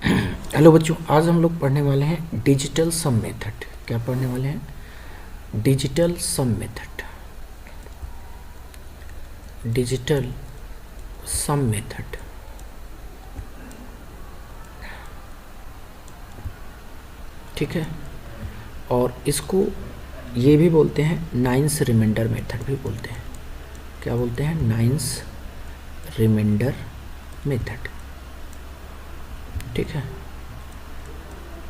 Hello बच्चों, आज हम लोग पढ़ने वाले हैं डिजिटल सम मेथड। क्या पढ़ने वाले हैं? Digital sum method. Digital sum method. ठीक है, और इसको ये भी बोलते हैं नाइन्स रिमाइंडर मेथड भी बोलते हैं। क्या बोलते हैं? Nines remainder method. ठीक है,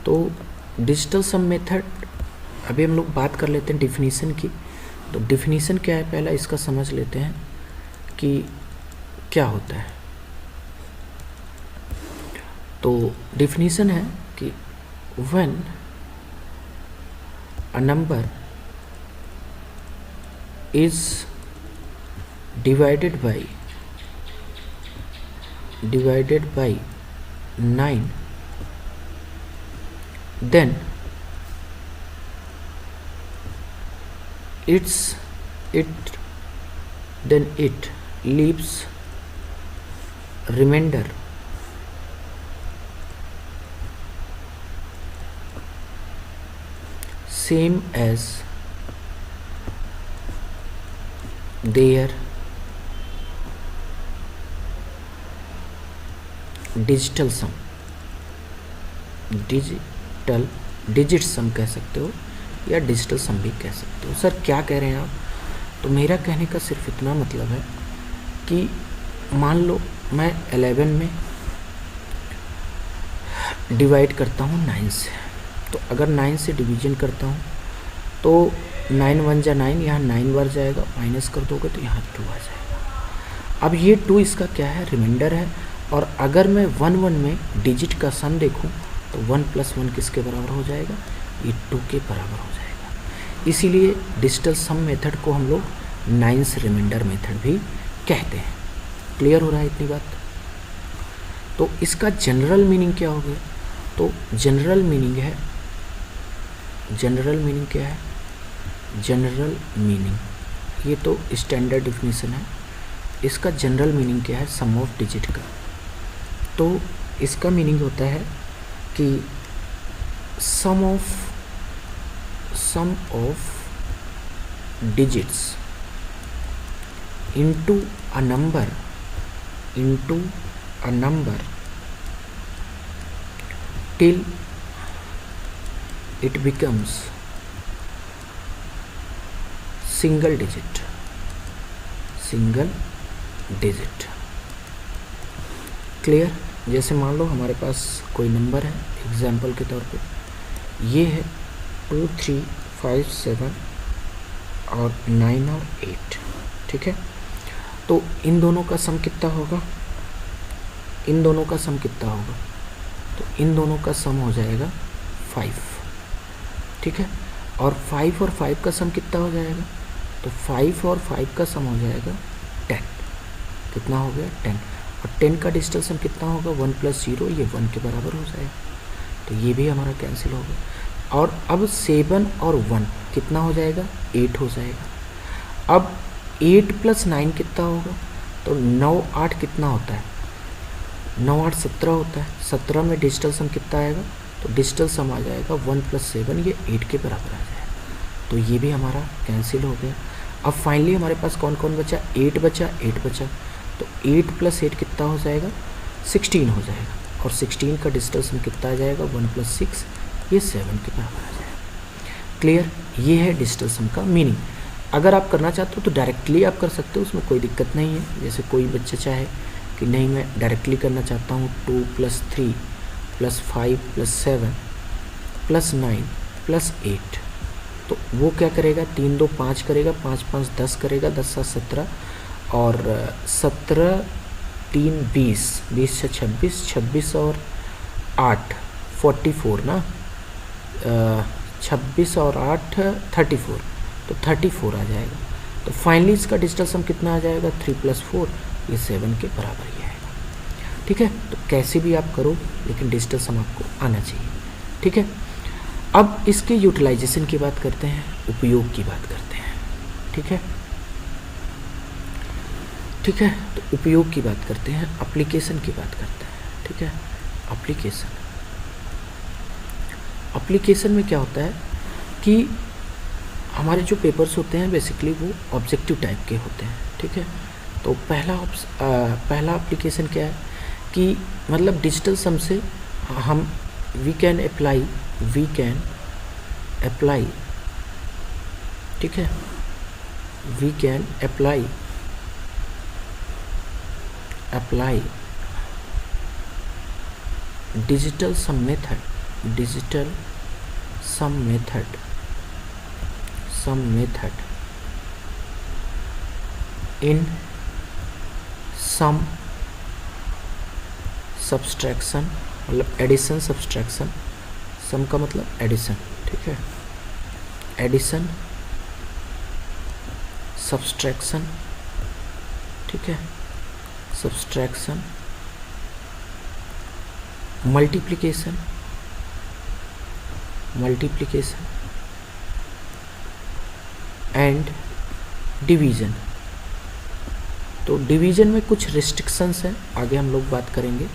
तो डिजिटल सम मेथड अभी हम लोग बात कर लेते हैं डिफिनीसन की। तो डिफिनीसन क्या है, पहला इसका समझ लेते हैं कि क्या होता है। तो डिफिनीसन है कि when a number is divided by 9, then it leaves remainder same as their digital sum. Digit sum कह सकते हो या डिजिटल सम भी कह सकते हो। सर क्या कह रहे हैं आप? तो मेरा कहने का सिर्फ इतना मतलब है कि मान लो मैं 11 में डिवाइड करता हूँ 9 से। तो अगर 9 से डिवीजन करता हूँ तो 9 1 जा 9, यहाँ 9 बार जाएगा, माइनस कर दोगे तो यहाँ 2 आ जाएगा। अब ये 2 इसका क्या है? रिमाइंडर है। और अगर मैं 1 1 में डिजिट का सम देखूं तो 1 + 1 किसके बराबर हो जाएगा? ये 2 के बराबर हो जाएगा। इसीलिए डिजिटल सम मेथड को हम लोग नाइन्स रिमाइंडर मेथड भी कहते हैं। क्लियर हो रहा है इतनी बात? तो इसका जनरल मीनिंग क्या हो गया? तो जनरल मीनिंग क्या है? जनरल मीनिंग ये तो स्टैंडर्ड डिफिनीशन है। इसका जनरल मीनिंग क्या है? सम ऑफ डिजिट का। तो इसका मीनिंग होता है कि sum of digits into a number till it becomes single digit. Clear? जैसे मान लो हमारे पास कोई नंबर है, एग्जाम्पल के तौर पे ये है 2 3 5 7 और 9 और 8। ठीक है, तो इन दोनों का सम कितना होगा? तो इन दोनों का सम हो जाएगा 5। ठीक है, और 5 और 5 का सम कितना हो जाएगा? तो 5 और 5 का सम हो जाएगा 10। कितना हो गया? 10। और 10 का डिजिटल सम कितना होगा? 1 + 0, ये 1 के बराबर हो जाएगा। तो ये भी हमारा कैंसिल हो गया। और अब 7 और 1 कितना हो जाएगा? 8 हो जाएगा। अब 8 + 9 कितना होगा? तो 9 8 कितना होता है? 9 8 17 होता है। 17 में डिजिटल सम कितना आएगा? तो डिजिटल सम आ जाएगा 1 + 7, ये 8 के बराबर आ जाएगा। तो ये भी हमारा कैंसिल हो गया। अब फाइनली हमारे पास कौन कौन बचा? 8 बचा। तो 8 + 8 कितना हो जाएगा? 16 हो जाएगा। और 16 का डिजिटल सम कितना आ जाएगा? 1 + 6, ये 7 के बराबर आ जाएगा। क्लियर? ये है डिजिटल सम का मीनिंग। अगर आप करना चाहते हो तो डायरेक्टली आप कर सकते हो, उसमें कोई दिक्कत नहीं है। जैसे कोई बच्चा चाहे कि नहीं मैं डायरेक्टली करना चाहता हूँ 2 + 3 + 5 + 7 + 9 + 8, तो वो क्या करेगा? 3 2 5 करेगा, 5 5 10 करेगा, 10 7 17 और 17 3 20, 20 से 26, 26 और 8 44 ना, 26 और 8 34, तो 34 आ जाएगा। तो फाइनली इसका डिजिटल सम कितना आ जाएगा? 3 + 4, ये 7 के बराबर ही आएगा। ठीक है, तो कैसे भी आप करो लेकिन डिजिटल सम आपको आना चाहिए। ठीक है, अब इसके यूटिलाइजेशन की बात करते हैं, उपयोग की बात करते हैं। ठीक है, तो उपयोग की बात करते हैं, एप्लीकेशन की बात करते हैं। ठीक है, एप्लीकेशन एप्लीकेशन में क्या होता है कि हमारे जो पेपर्स होते हैं बेसिकली वो ऑब्जेक्टिव टाइप के होते हैं, ठीक है। तो पहला एप्लीकेशन क्या है कि मतलब डिजिटल सम से हम वी कैन अप्लाई, ठीक है, we can apply digital sum method in sum subtraction, मतलब एडिशन सब्सट्रैक्शन, सम का मतलब एडिशन, ठीक है, एडिशन सब्सट्रैक्शन, ठीक है, सब्सट्रैक्शन, मल्टीप्लिकेशन एंड डिवीज़न। तो डिवीज़न में कुछ रिस्ट्रिक्शंस हैं, आगे हम लोग बात करेंगे।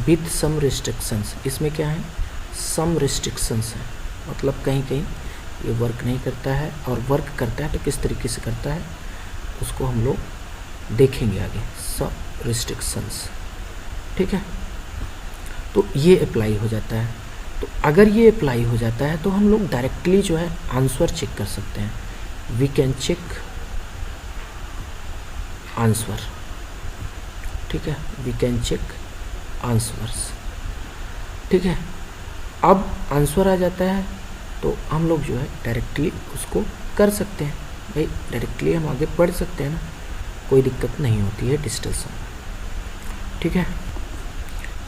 विथ सम रिस्ट्रिक्शंस, इसमें क्या है, सम रिस्ट्रिक्शंस हैं, मतलब कहीं कहीं ये वर्क नहीं करता है, और वर्क करता है तो किस तरीके से करता है उसको हम लोग देखेंगे आगे। सम रिस्ट्रिक्शंस, ठीक है। तो ये अप्लाई हो जाता है। तो अगर ये अप्लाई हो जाता है तो हम लोग डायरेक्टली जो है आंसर चेक कर सकते हैं। वी कैन चेक आंसर, ठीक है, वी कैन चेक आंसर्स, ठीक है। अब आंसर आ जाता है तो हम लोग जो है डायरेक्टली उसको कर सकते हैं। भाई डायरेक्टली हम आगे बढ़ सकते हैं ना, कोई दिक्कत नहीं होती है डिजिटल सम, ठीक है।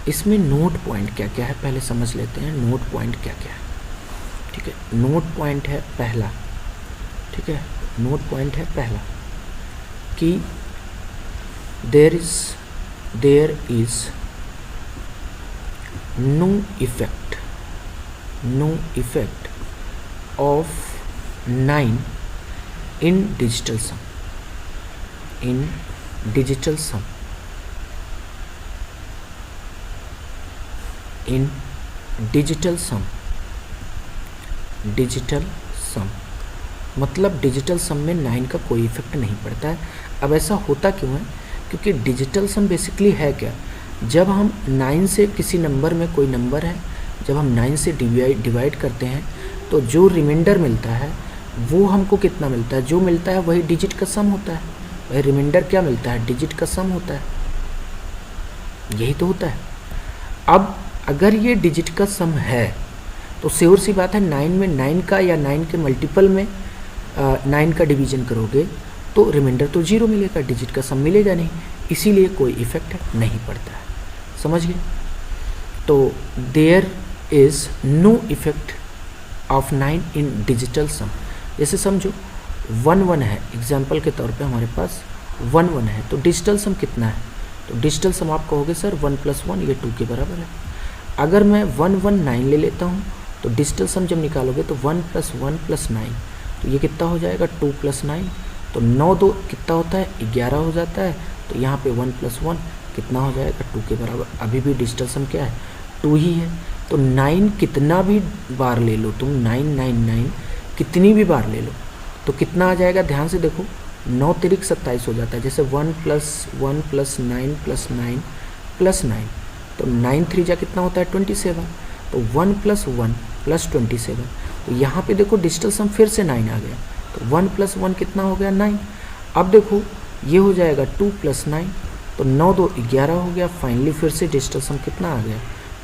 इसमें नोट पॉइंट क्या क्या है पहले समझ लेते हैं। नोट पॉइंट क्या क्या है, ठीक है। नोट पॉइंट है पहला, ठीक है, नोट पॉइंट है पहला कि there is no effect of 9 in digital sum, digital sum मतलब डिजिटल सम में 9 का कोई इफेक्ट नहीं पड़ता है। अब ऐसा होता क्यों है, क्योंकि डिजिटल सम बेसिकली है क्या, जब हम 9 से किसी नंबर में, कोई नंबर है, जब हम 9 से डिवाइड करते हैं तो जो रिमाइंडर मिलता है वो हमको कितना मिलता है, जो मिलता है वही डिजिट का सम होता है। वही रिमाइंडर क्या मिलता है, डिजिट का सम होता है, यही तो होता है। अब अगर ये डिजिट का सम है तो श्योर सी बात है 9 में 9 का या 9 के मल्टीपल में 9 का डिवीजन करोगे तो रिमाइंडर तो 0 मिलेगा, डिजिट का सम मिलेगा नहीं, इसीलिए कोई इफेक्ट नहीं पड़ता है। समझ गए। तो there is no effect of 9 in digital sum. जैसे समझो 1 है, एग्जाम्पल के तौर पे हमारे पास 1 है, तो डिजिटल सम कितना है, तो डिजिटल सम आप कहोगे सर 1 + 1 ये 2 के बराबर है। अगर मैं 119 ले लेता हूँ तो डिजिटल सम जब निकालोगे तो 1 + 1 + 9, तो ये कितना हो जाएगा 2 + 9, तो 9 2 कितना होता है 11 हो जाता है। तो यहाँ पे 1 + 1 कितना हो जाएगा 2 के बराबर। अभी भी डिजिटल सम क्या है 2 ही है। तो 9 कितना भी बार ले लो तुम, 999 कितनी भी बार ले लो तो कितना आ जाएगा, ध्यान से देखो, 9 तिरिक 27 हो जाता है। जैसे 1 + 1 + 9 + 9 + 9, तो 9 3 जा कितना होता है 27, तो 1 + 1 + 27, तो यहाँ पे देखो डिजिटल सम फिर से 9 आ गया, तो 1 + 1 कितना हो गया 9। अब देखो ये हो जाएगा 2 + 9, तो 9 2 11 हो गया। फाइनली फिर से डिजिटल सम कितना आ गया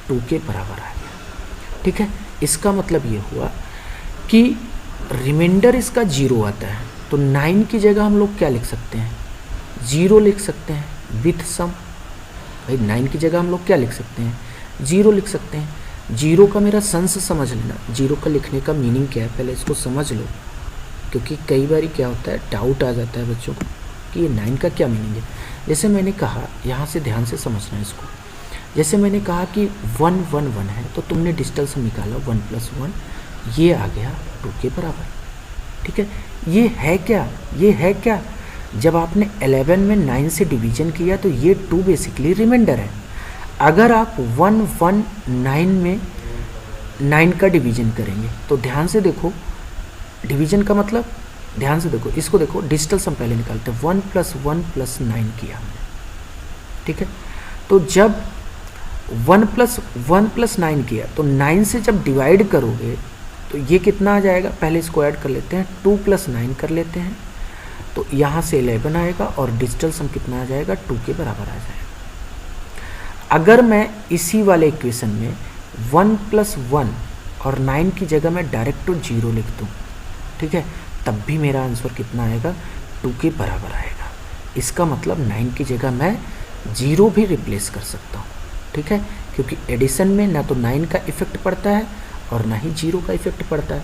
2 के बराबर आ गया, ठीक है। इसका मतलब ये हुआ कि रिमाइंडर इसका 0 आता है, तो 9 की जगह हम लोग क्या लिख सकते हैं 0 लिख सकते हैं विथ सम। भाई 9 की जगह हम लोग क्या लिख सकते हैं 0 लिख सकते हैं। 0 का मेरा सेंस समझ लेना, 0 का लिखने का मीनिंग क्या है पहले इसको समझ लो, क्योंकि कई बार क्या होता है डाउट आ जाता है बच्चों को कि ये 9 का क्या मीनिंग है। जैसे मैंने कहा, यहाँ से ध्यान से समझना है इसको, जैसे मैंने कहा कि 1 1 1 है, तो तुमने डिजिटल सम निकाला 1 + 1, ये आ गया 2 के बराबर, ठीक है। ये है क्या, जब आपने 11 में 9 से डिवीजन किया तो ये 2 बेसिकली रिमाइंडर है। अगर आप 119 में 9 का डिवीजन करेंगे। तो ध्यान से देखो, डिवीजन का मतलब ध्यान से देखो, इसको देखो, डिजिटल सम पहले निकालते हैं। 1 + 1 + 9 किया हमने, ठीक है। तो जब 1 + 1 + 9 किया तो 9 से जब डिवाइड करोगे तो ये कितना आ जाएगा, पहले इसको ऐड कर लेते हैं, 2 + 9 कर लेते हैं, तो यहाँ से 11 आएगा और डिजिटल सम कितना आ जाएगा, 2 के बराबर आ जाएगा। अगर मैं इसी वाले इक्वेशन में 1 + 1 और 9 की जगह मैं डायरेक्ट 0 लिख दूँ, ठीक है, तब भी मेरा आंसर कितना आएगा, 2 के बराबर आएगा। इसका मतलब 9 की जगह मैं 0 भी रिप्लेस कर सकता हूँ, ठीक है, क्योंकि एडिशन में ना तो 9 का इफेक्ट पड़ता है और ना ही 0 का इफेक्ट पड़ता है।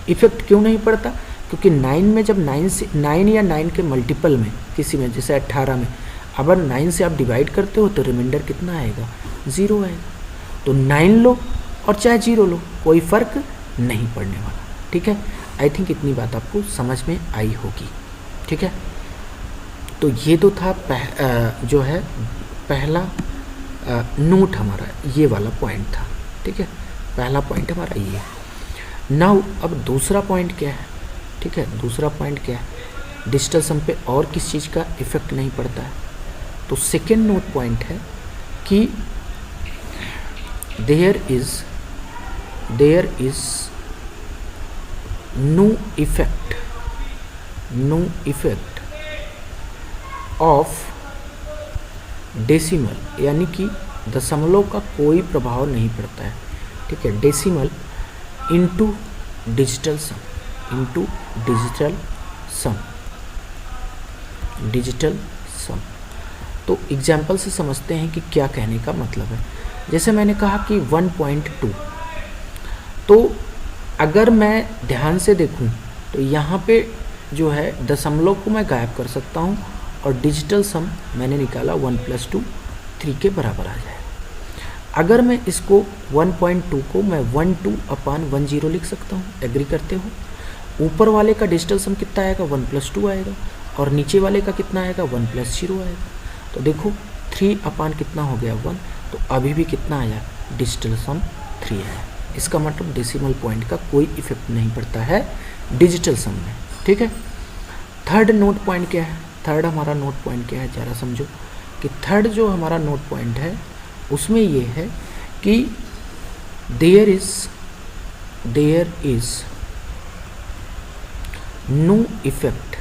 इफेक्ट क्यों नहीं पड़ता, क्योंकि 9 में जब 9 या 9 के मल्टीपल में किसी में, जैसे 18 में अगर 9 से आप डिवाइड करते हो तो रिमाइंडर कितना आएगा, 0 आएगा। तो 9 लो और चाहे 0 लो, कोई फ़र्क नहीं पड़ने वाला, ठीक है। आई थिंक इतनी बात आपको समझ में आई होगी, ठीक है। तो ये तो था जो है पहला नोट हमारा, ये वाला पॉइंट था, ठीक है, पहला पॉइंट हमारा ये है। नाउ अब दूसरा पॉइंट क्या है, ठीक है, दूसरा पॉइंट क्या है, डिजिटल सम पे और किस चीज़ का इफेक्ट नहीं पड़ता है। तो सेकेंड नोट पॉइंट है कि there is no effect of decimal, यानी कि दशमलव का कोई प्रभाव नहीं पड़ता है, ठीक है, decimal into digital sum, digital सम। तो एग्जाम्पल से समझते हैं कि क्या कहने का मतलब है। जैसे मैंने कहा कि 1.2, तो अगर मैं ध्यान से देखूं तो यहाँ पे जो है दशमलव को मैं गायब कर सकता हूँ और डिजिटल सम मैंने निकाला 1 + 2 3 के बराबर आ जाएगा। अगर मैं इसको 1.2 को मैं 12/10 लिख सकता हूँ, एग्री करते हो। ऊपर वाले का डिजिटल सम कितना आएगा, 1 + 2 आएगा, और नीचे वाले का कितना आएगा, 1 + 0 आएगा। तो देखो 3 कितना हो गया, 1, तो अभी भी कितना आया, डिजिटल सम 3 आया। इसका मतलब डेसिमल पॉइंट का कोई इफेक्ट नहीं पड़ता है डिजिटल सम में, ठीक है। थर्ड नोट पॉइंट क्या है, थर्ड हमारा नोट पॉइंट क्या है, ज़रा समझो कि थर्ड जो हमारा नोट पॉइंट है उसमें ये है कि there is no effect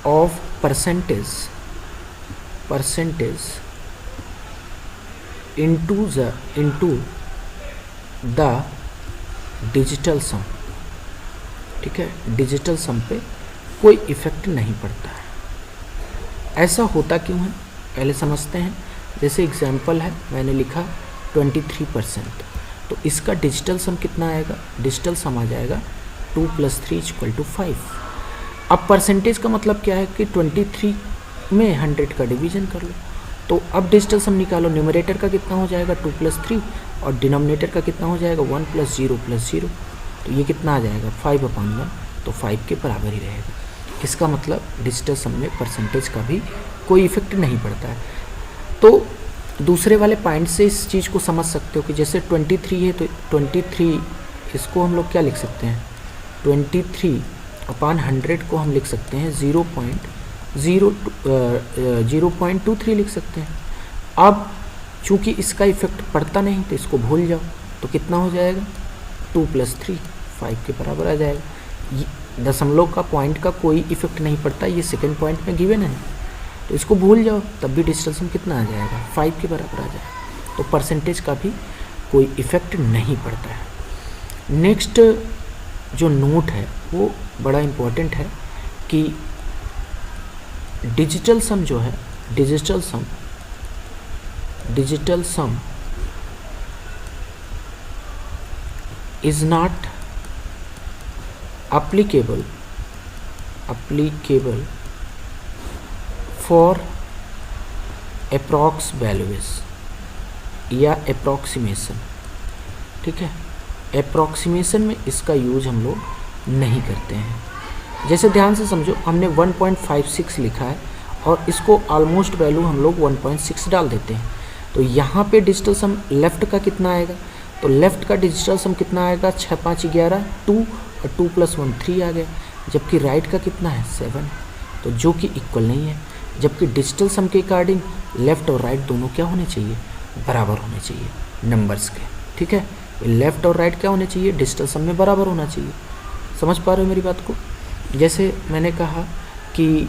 of percentage into the digital sum, ठीक है, डिजिटल सम पे कोई इफेक्ट नहीं पड़ता है। ऐसा होता क्यों है, पहले समझते हैं। जैसे एग्जांपल है, मैंने लिखा 23%, तो इसका डिजिटल सम कितना आएगा, डिजिटल सम आ जाएगा 2 + 3 = 5। अब परसेंटेज का मतलब क्या है कि 23 में 100 का डिवीजन कर लो, तो अब डिजिटल सम निकालो। न्यूमरेटर का कितना हो जाएगा, 2 + 3, और डिनोमिनेटर का कितना हो जाएगा, 1 + 0 + 0, तो ये कितना आ जाएगा, 5/1, तो 5 के बराबर ही रहेगा। इसका मतलब डिजिटल सम में परसेंटेज का भी कोई इफेक्ट नहीं पड़ता है। तो दूसरे वाले पॉइंट से इस चीज़ को समझ सकते हो कि जैसे 23 है तो 23 इसको हम लोग क्या लिख सकते हैं, 23/100 को हम लिख सकते हैं 0.23 लिख सकते हैं। अब चूंकि इसका इफेक्ट पड़ता नहीं तो इसको भूल जाओ, तो कितना हो जाएगा, 2 + 3 5 के बराबर आ जाएगा। दशमलव का पॉइंट का कोई इफेक्ट नहीं पड़ता, ये सेकंड पॉइंट में गिवन है, तो इसको भूल जाओ, तब भी डिजिटल सम कितना आ जाएगा, 5 के बराबर आ जाएगा। तो परसेंटेज का भी कोई इफेक्ट नहीं पड़ता है। नेक्स्ट जो नोट है वो बड़ा इम्पोर्टेंट है कि डिजिटल सम जो है, digital some is not applicable for approx values या अप्रॉक्सीमेशन, ठीक है। अप्रॉक्सीमेशन में इसका यूज हम लोग नहीं करते हैं। जैसे ध्यान से समझो, हमने 1.56 लिखा है और इसको ऑलमोस्ट वैल्यू हम लोग 1.6 डाल देते हैं, तो यहाँ पे डिजिटल सम लेफ़्ट का कितना आएगा, तो लेफ़्ट का डिजिटल सम कितना आएगा, 6 5 11 2 और 2 + 1 3 आ गया, जबकि राइट का कितना है 7, तो जो कि इक्वल नहीं है। जबकि डिजिटल सम के अकॉर्डिंग लेफ़्ट और राइट दोनों क्या होने चाहिए, बराबर होने चाहिए नंबर्स के, ठीक है। लेफ़्ट और राइट क्या होने चाहिए, डिजिटल सम में बराबर होना चाहिए। समझ पा रहे हो मेरी बात को। जैसे मैंने कहा कि